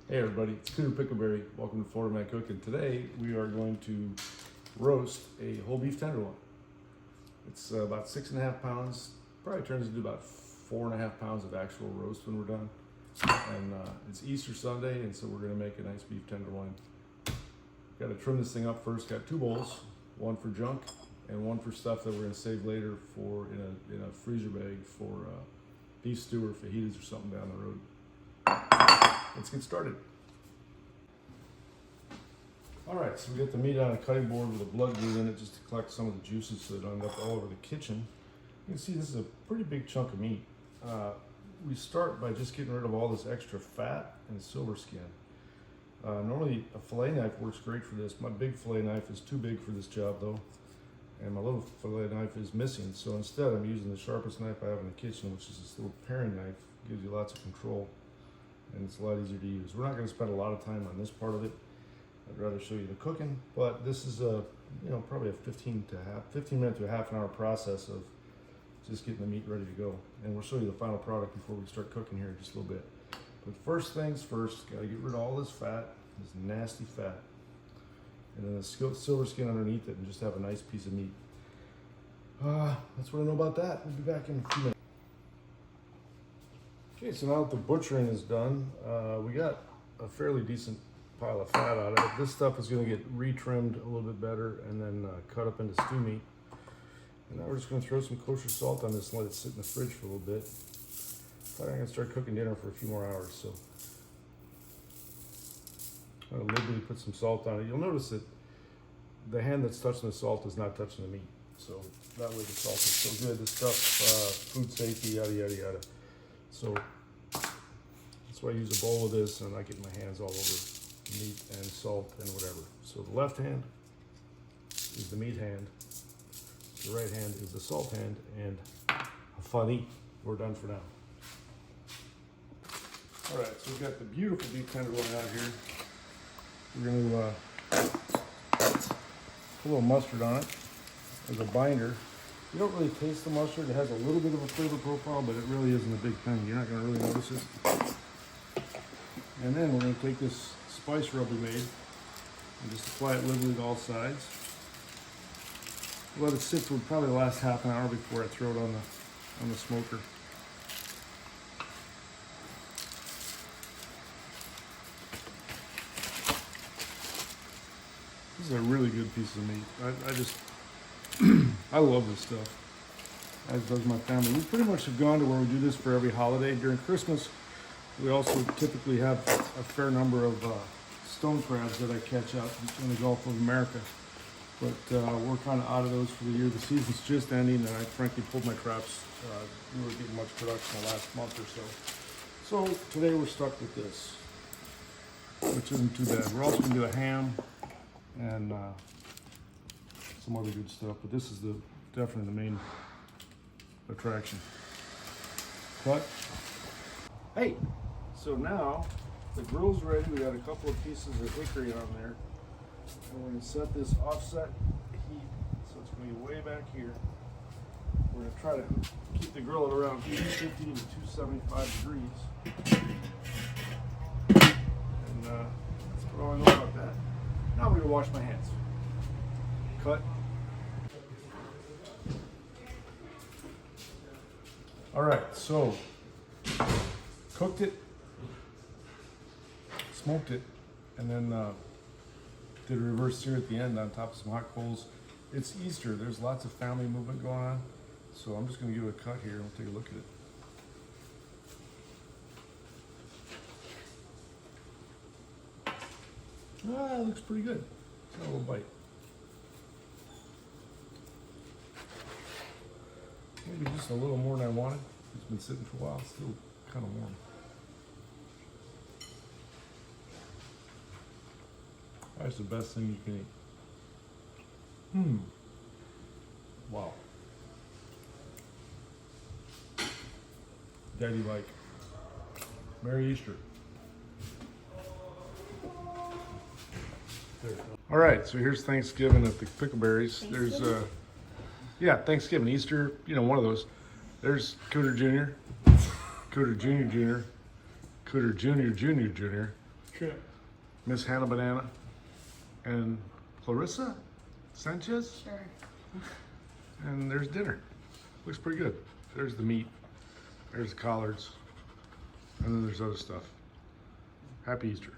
Hey everybody, it's Cooter Pickleberry. Welcome to FloridaMan Cooking. Today we are going to roast a whole beef tenderloin. It's about 6.5 pounds. Probably turns into about 4.5 pounds of actual roast when we're done. And it's Easter Sunday, and so we're going to make a nice beef tenderloin. Got to trim this thing up first. Got 2 bowls, one for junk and one for stuff that we're going to save later for in a freezer bag for beef stew or fajitas or something down the road. Let's get started. All right, so we got the meat on a cutting board with a blood glue in it just to collect some of the juices so they don't end up all over the kitchen. You can see this is a pretty big chunk of meat. We start by just getting rid of all this extra fat and silver skin. Normally a fillet knife works great for this. My big fillet knife is too big for this job though, and my little fillet knife is missing. So instead I'm using the sharpest knife I have in the kitchen, which is this little paring knife. Gives you lots of control and it's a lot easier to use. We're not going to spend a lot of time on this part of it. I'd rather show you the cooking, but this is a probably a 15 minute to a half an hour process of just getting the meat ready to go. And we'll show you the final product before we start cooking here in just a little bit. But first things first, gotta get rid of all this fat, this nasty fat, and then the silver skin underneath it, and just have a nice piece of meat. That's what I know about that. We'll be back in a few minutes. Okay, so now that the butchering is done, we got a fairly decent pile of fat out of it. This stuff is going to get retrimmed a little bit better and then cut up into stew meat. And now we're just going to throw some kosher salt on this and let it sit in the fridge for a little bit. Probably I'm going to start cooking dinner for a few more hours, so I'm going to liberally put some salt on it. You'll notice that the hand that's touching the salt is not touching the meat, so that way the salt is so good. This stuff, food safety, yada yada yada. So that's why I use a bowl of this and I get my hands all over meat and salt and whatever. So the left hand is the meat hand, the right hand is the salt hand, and funny, we're done for now. All right, so we've got the beautiful beef tenderloin out here. We're going to put a little mustard on it as a binder. You don't really taste the mustard. It has a little bit of a flavor profile, but it really isn't a big thing. You're not going to really notice it. And then we're going to take this spice rub we made and just apply it liberally to all sides. Let it sit for probably the last half an hour before I throw it on the smoker. This is a really good piece of meat. I love this stuff, as does my family. We pretty much have gone to where we do this for every holiday. During Christmas, we also typically have a fair number of stone crabs that I catch out in the Gulf of America. But we're kind of out of those for the year. The season's just ending, and I frankly pulled my traps. We were getting much production the last month or so. So today we're stuck with this, which isn't too bad. We're also going to do a ham and some other good stuff, but this is definitely the main attraction. But hey, so now the grill's ready. We got a couple of pieces of hickory on there, and we're going to set this offset heat, so it's going to be way back here. We're going to try to keep the grill at around 250 to 275 degrees, and that's what I know about that. Now I'm going to wash my hands. Cut. All right, so cooked it, smoked it, and then did a reverse sear at the end on top of some hot coals. It's Easter. There's lots of family movement going on, so I'm just going to give it a cut here and we'll take a look at it. It looks pretty good. It's got a little bite. Maybe just a little more than I wanted. It's been sitting for a while. It's still kind of warm. That's the best thing you can eat. Wow. Daddy like. Merry Easter. All right, so here's Thanksgiving at the Pickleberries. There's yeah, Thanksgiving, Easter, one of those. There's Cooter Jr., Cooter Jr. Jr., Cooter Jr. Jr. Jr., trip. Miss Hannah Banana and Clarissa Sanchez. Sure. And there's dinner. Looks pretty good. There's the meat. There's the collards. And then there's other stuff. Happy Easter.